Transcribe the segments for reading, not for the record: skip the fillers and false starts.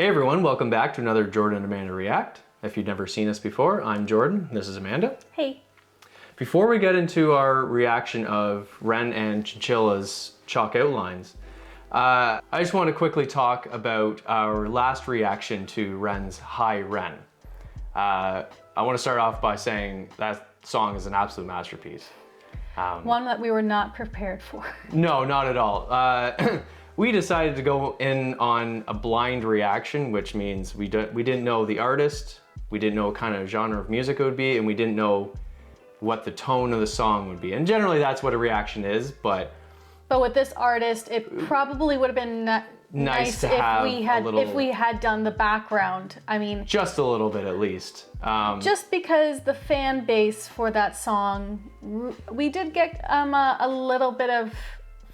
Hey everyone, welcome back to another Jordan and Amanda React. If you've never seen us before, I'm Jordan, this is Amanda. Hey. Before we get into our reaction of Ren and Chinchilla's chalk outlines, I just want to quickly talk about our last reaction to Ren's Hi Ren. I want to start off by saying that song is an absolute masterpiece. One that we were not prepared for. No, not at all. We decided to go in on a blind reaction, which means we didn't know the artist, we didn't know what kind of genre of music it would be, and we didn't know what the tone of the song would be. And generally that's what a reaction is, but with this artist, it probably would have been nice to have if we had done the background. I mean, just a little bit at least. Just because the fan base for that song, we did get a little bit of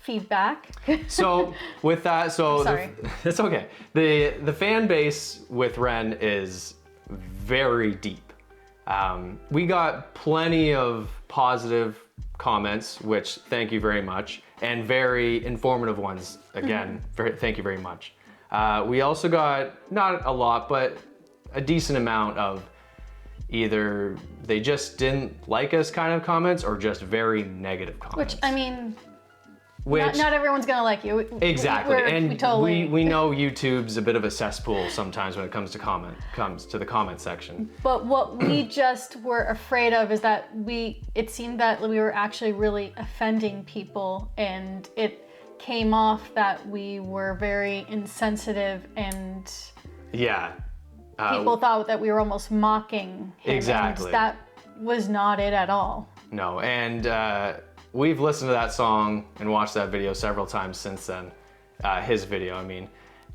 feedback. So with that, sorry. It's okay. The fan base with Ren is very deep. We got plenty of positive comments, which thank you very much, and very informative ones. Again, thank you very much. We also got, not a lot, but a decent amount of either they just didn't like us kind of comments or just very negative comments. Which, I mean, not everyone's gonna like you. Exactly, we we know YouTube's a bit of a cesspool sometimes when it comes to the comment section. But what we just were afraid of is that it seemed that we were actually really offending people, and it came off that we were very insensitive, and yeah, people thought that we were almost mocking him. Exactly. And that was not it at all. No, and we've listened to that song and watched that video several times since then, his video, I mean,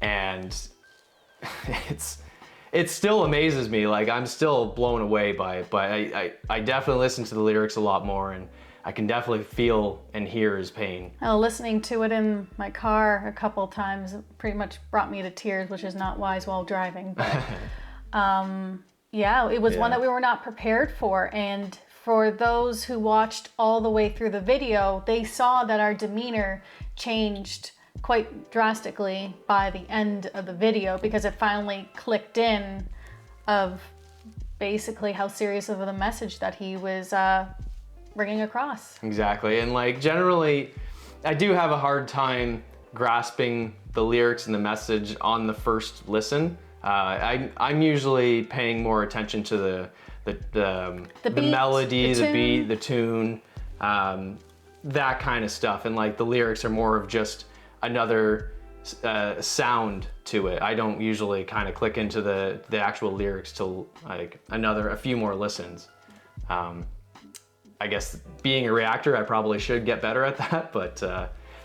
and it still amazes me. Like, I'm still blown away by it, but I definitely listen to the lyrics a lot more, and I can definitely feel and hear his pain. Listening to it in my car a couple times pretty much brought me to tears, which is not wise while driving, but yeah, it was one that we were not prepared for. And for those who watched all the way through the video, they saw that our demeanor changed quite drastically by the end of the video, because it finally clicked in of basically how serious of a message that he was bringing across. Exactly, and like generally, I do have a hard time grasping the lyrics and the message on the first listen. I'm usually paying more attention to the melody, the beat, the tune, that kind of stuff. And like the lyrics are more of just another sound to it. I don't usually kind of click into the actual lyrics till like a few more listens. I guess being a reactor, I probably should get better at that, but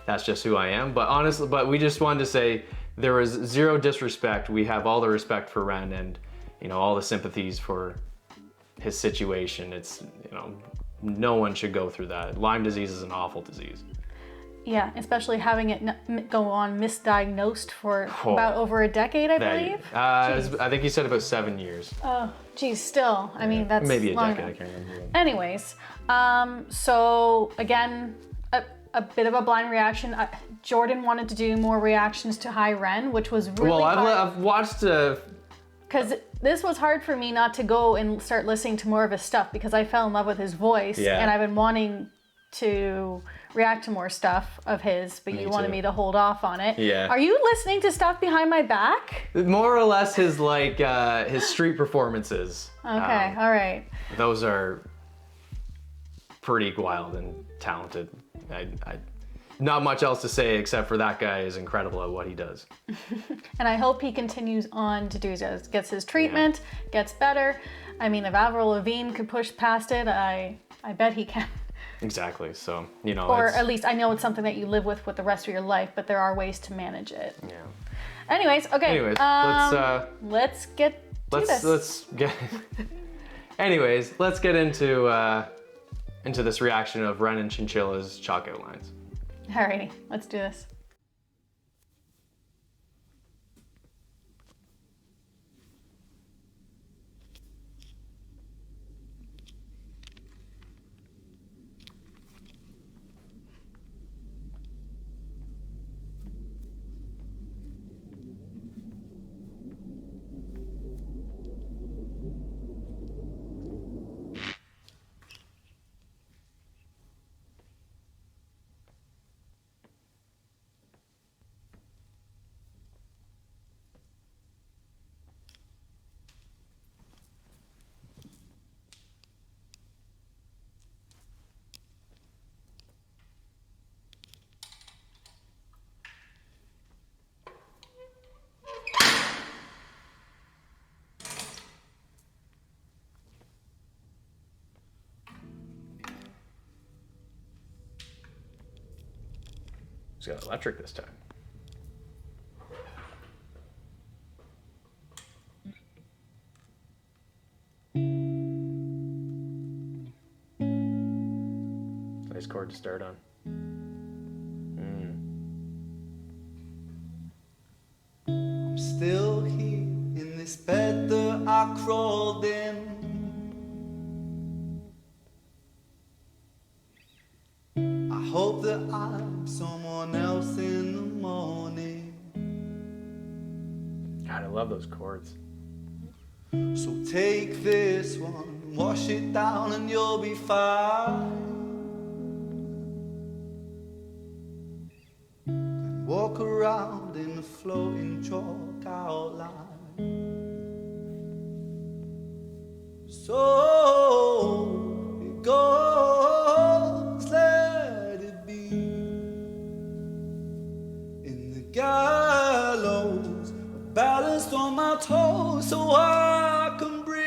that's just who I am. But honestly, we just wanted to say there was zero disrespect. We have all the respect for Ren and, all the sympathies for his situation. It's, no one should go through that. Lyme disease is an awful disease. Yeah, especially having it go on misdiagnosed for about over a decade, I believe. I think he said about 7 years. Oh, geez, still. I mean, that's maybe a long decade, enough. I can't remember. Anyways, so again, a bit of a blind reaction. Jordan wanted to do more reactions to Hi Ren, which was really hard. I've watched because this was hard for me not to go and start listening to more of his stuff, because I fell in love with his voice, and I've been wanting to react to more stuff of his, but you wanted me to hold off on it. Yeah. Are you listening to stuff behind my back? More or less his his street performances. Okay, all right. Those are pretty wild and talented. I not much else to say except for that guy is incredible at what he does. And I hope he continues on to do this, gets his treatment, gets better. I mean, if Avril Lavigne could push past it, I bet he can. Exactly. So, or at least I know it's something that you live with the rest of your life, but there are ways to manage it. Yeah. Anyways, okay. Let's get to this. Let's get. Anyways, let's get into this reaction of Ren and Chinchilla's chalk outlines. Alrighty, let's do this. It's got electric this time. Nice chord to start on. I'm still here in this bed that I crawled in. I hope that I'm someone else in the morning. God, I love those chords. So take this one, wash it down and you'll be fine. And walk around in a floating chalk outline. So it goes, let it be. In the gallows, balanced on my toes so I can breathe.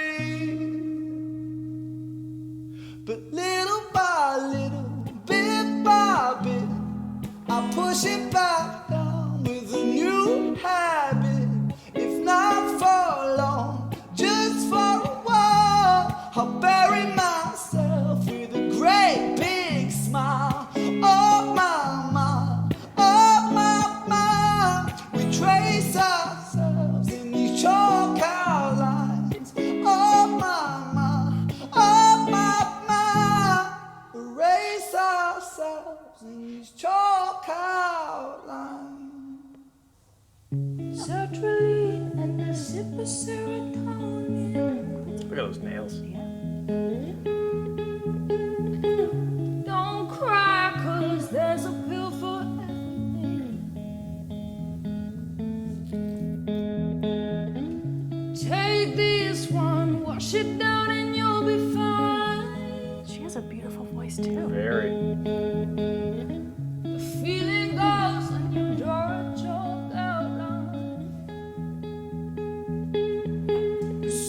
But little by little, bit by bit, I push it back down with a new habit. If not for long, just for a while, I'll bury myself with a great big smile. Oh my, oh my, we trace ourselves in these chalk outlines. Oh my, oh my, erase ourselves in these chalk outlines. Sertraline and a sip of serotonin. Look at those nails. Don't cry, 'cause there's a pill for everything. Take this one, wash it down and you'll be fine. She has a beautiful voice too. Very. The feeling goes and you draw a chalk outline.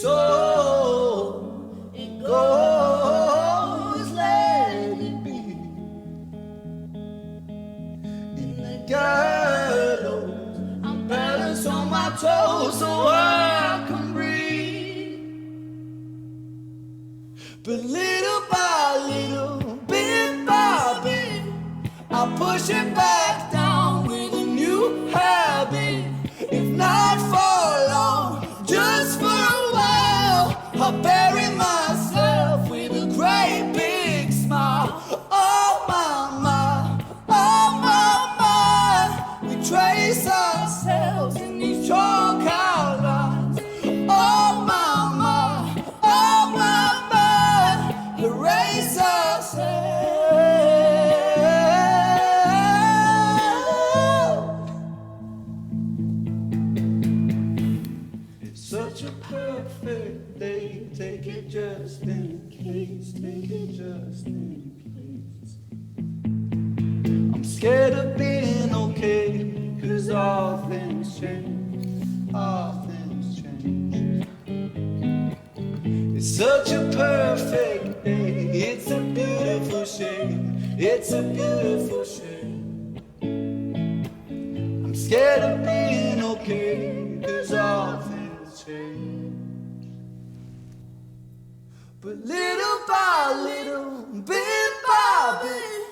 So it goes, let it be. In the gallows, I'm balanced on my toes so I can breathe. But little by little, bit by bit, I push it back down with a new habit. If not for long, just for a while, I'll bury myself with a great big smile. Oh my, oh my, we trace ourselves in these chalk outlines. Oh my, erase ourselves. It's such a perfect day. Take it just in case. Take it just in case. I'm scared of being okay, 'cause all things change. All things change. It's such a perfect day. It's a beautiful shame. It's a beautiful shame. I'm scared of being okay, 'cause all things change. But little by little, bit by bit,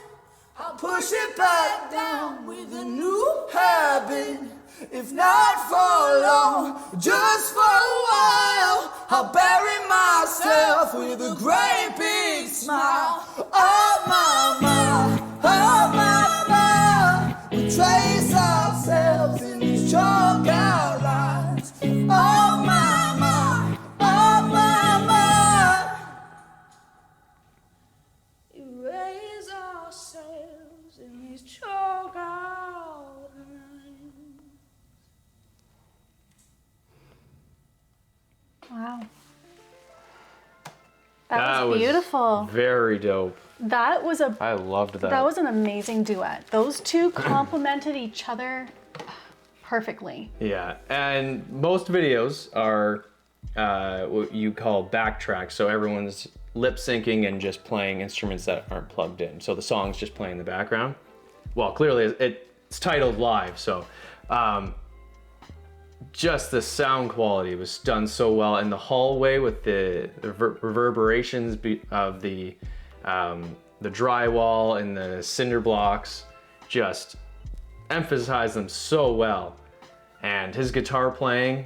I'll push it back down with a new habit. If not for long, just for a while, I'll bury myself with a great big smile. Oh my, we trace ourselves in these chalk outlines. Oh my, Erase ourselves in these chalk outlines. Wow. That was beautiful. Very dope. That was a I loved that. That was an amazing duet. Those two complemented each other perfectly. Yeah, and most videos are what you call backtracks, so everyone's lip syncing and just playing instruments that aren't plugged in. So the song's just playing in the background. Well, clearly it's titled Live, so just the sound quality was done so well, and the hallway with the reverberations of the drywall and the cinder blocks just emphasized them so well. And his guitar playing,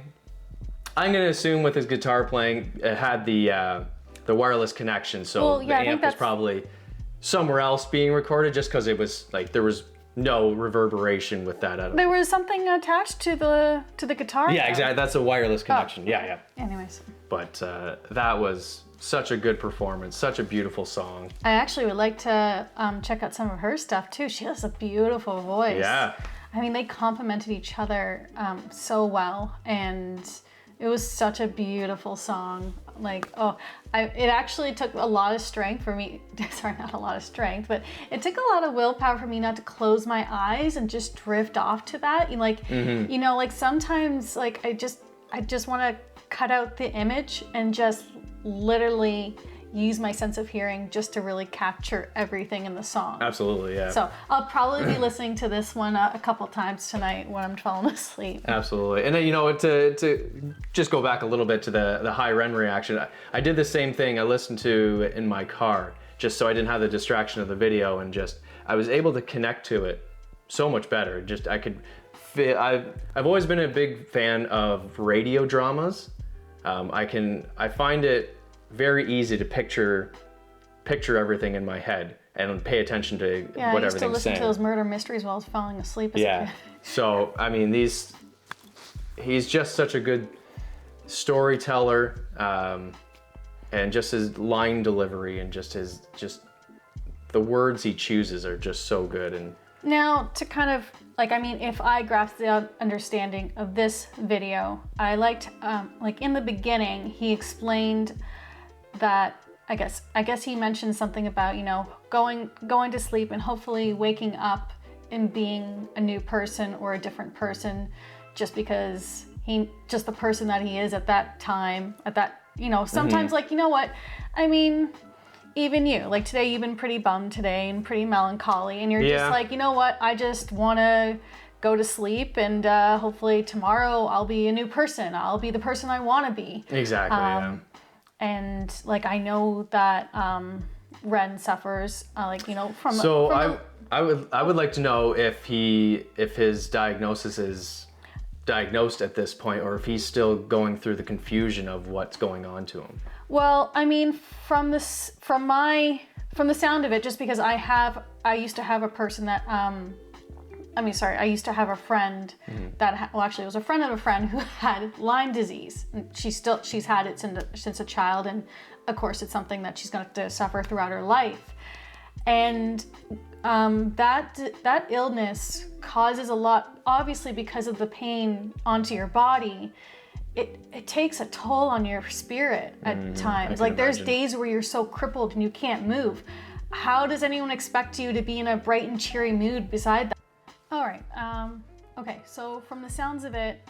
I'm gonna assume with his guitar playing, it had the wireless connection, so the amp was probably somewhere else being recorded, just because it was like there was no reverberation with that. There was something attached to the guitar. Yeah, exactly. That's a wireless connection. Yeah. Anyways. But that was such a good performance, such a beautiful song. I actually would like to check out some of her stuff too. She has a beautiful voice. Yeah. I mean, they complemented each other so well, and it was such a beautiful song. Like, it actually took a lot of strength for me. Sorry, not a lot of strength, but it took a lot of willpower for me not to close my eyes and just drift off to that. You know, like sometimes, like I just want to cut out the image and just literally use my sense of hearing just to really capture everything in the song. Absolutely, yeah. So I'll probably be listening to this one a couple times tonight when I'm falling asleep. Absolutely. And then, you know, to just go back a little bit to the high Ren reaction, I did the same thing. I listened to it in my car just so I didn't have the distraction of the video, and just I was able to connect to it so much better. Just I could feel, I've always been a big fan of radio dramas. I find it very easy to picture everything in my head and pay attention to what everything's saying. Yeah, I used to listen to those murder mysteries while I was falling asleep. Yeah. So, I mean, he's just such a good storyteller, and just his line delivery and just the words he chooses are just so good. And now to kind of like, I mean, if I grasp the understanding of this video, I liked, like in the beginning, he explained that, I guess he mentioned something about, you know, going to sleep and hopefully waking up and being a new person or a different person, just because just the person that he is at that time, you know, sometimes like, you know what, I mean, even you, like today you've been pretty bummed today and pretty melancholy, and you're just like, you know what, I just want to go to sleep, and hopefully tomorrow I'll be a new person. I'll be the person I want to be. Exactly, yeah. And like, I know that Ren suffers, like, you know, from. So I would like to know if his diagnosis is diagnosed at this point, or if he's still going through the confusion of what's going on to him. Well, I mean, from the sound of it, just because I used to have a person that I used to have a friend that, actually it was a friend of a friend who had Lyme disease. And she's had it since a child, and of course it's something that she's going to suffer throughout her life. And that illness causes a lot, obviously because of the pain onto your body. It takes a toll on your spirit at times. Like there's days where you're so crippled and you can't move. How does anyone expect you to be in a bright and cheery mood beside that? All right, okay, so from the sounds of it,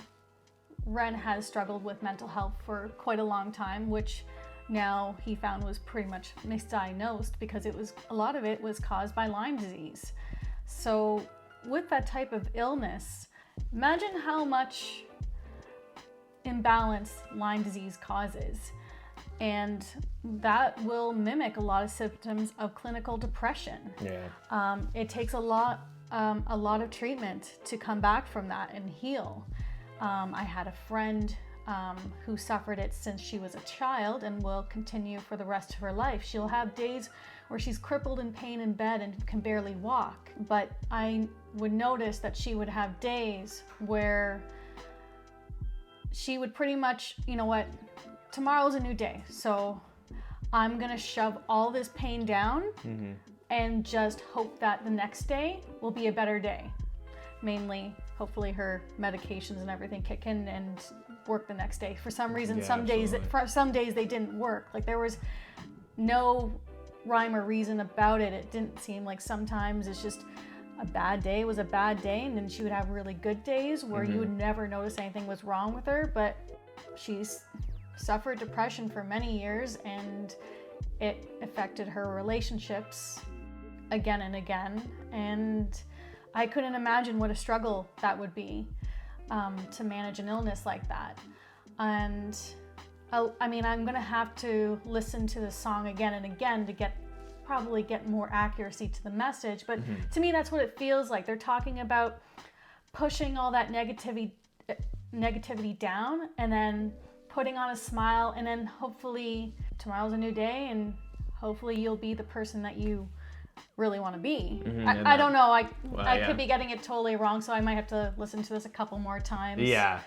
Ren has struggled with mental health for quite a long time, which now he found was pretty much misdiagnosed, because a lot of it was caused by Lyme disease. So with that type of illness, imagine how much imbalance Lyme disease causes. And that will mimic a lot of symptoms of clinical depression. Yeah. It takes a lot of treatment to come back from that and heal. I had a friend who suffered it since she was a child and will continue for the rest of her life. She'll have days where she's crippled in pain in bed and can barely walk. But I would notice that she would have days where she would pretty much, you know what, tomorrow's a new day, so I'm gonna shove all this pain down and just hope that the next day will be a better day. Mainly, hopefully her medications and everything kick in and work the next day. For some reason, some days they didn't work. Like there was no rhyme or reason about it. It didn't seem like, sometimes it's just a bad day was a bad day, and then she would have really good days where you would never notice anything was wrong with her. But she's suffered depression for many years, and it affected her relationships again and again. And I couldn't imagine what a struggle that would be to manage an illness like that. And I mean, I'm gonna have to listen to the song again and again to probably get more accuracy to the message. But to me, that's what it feels like. They're talking about pushing all that negativity down and then putting on a smile, and then hopefully tomorrow's a new day, and hopefully you'll be the person that you really want to be. I don't know. I could be getting it totally wrong, so I might have to listen to this a couple more times. Yeah.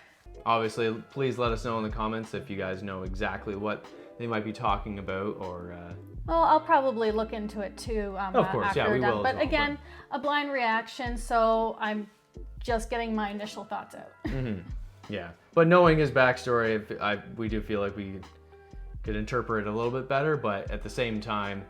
Obviously, please let us know in the comments if you guys know exactly what they might be talking about, or... Well, I'll probably look into it too. Of course, after yeah, we we're done. will. But again, a blind reaction, so I'm just getting my initial thoughts out. Yeah, but knowing his backstory, we do feel like we could interpret it a little bit better. But at the same time,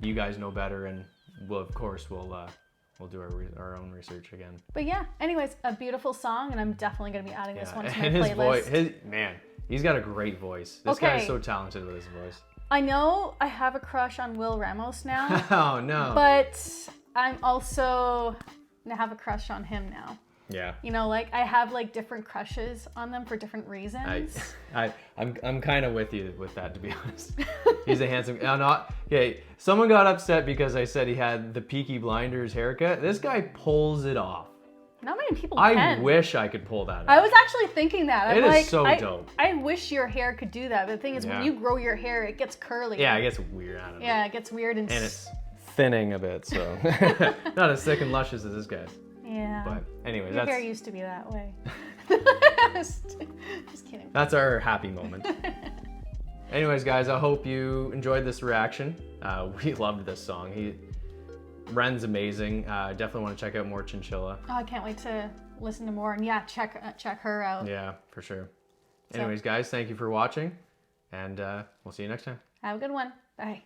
you guys know better, and we'll do our own research again. But yeah, anyways, a beautiful song, and I'm definitely gonna be adding this one to my and his playlist. voice, he's got a great voice. This guy is so talented with his voice. I know I have a crush on Will Ramos now. Oh no! But I'm also have a crush on him now. Yeah. You know, like I have like different crushes on them for different reasons. I'm kind of with you with that, to be honest. He's a handsome. Okay. Someone got upset because I said he had the Peaky Blinders haircut. This guy pulls it off. Not many people I can. wish I could pull that off. I was actually thinking that. It is so dope. I wish your hair could do that. But the thing is, when you grow your hair, it gets curly. Yeah, it gets weird. I don't know. Yeah, it gets weird and it's thinning a bit, so not as thick and luscious as this guy's. Yeah. But anyways, your hair used to be that way. Just kidding. That's our happy moment. Anyways, guys, I hope you enjoyed this reaction. We loved this song. Ren's amazing. Definitely want to check out more Chinchilla. Oh, I can't wait to listen to more, and yeah, check her out. Yeah, for sure. Anyways, guys, thank you for watching, and we'll see you next time. Have a good one. Bye.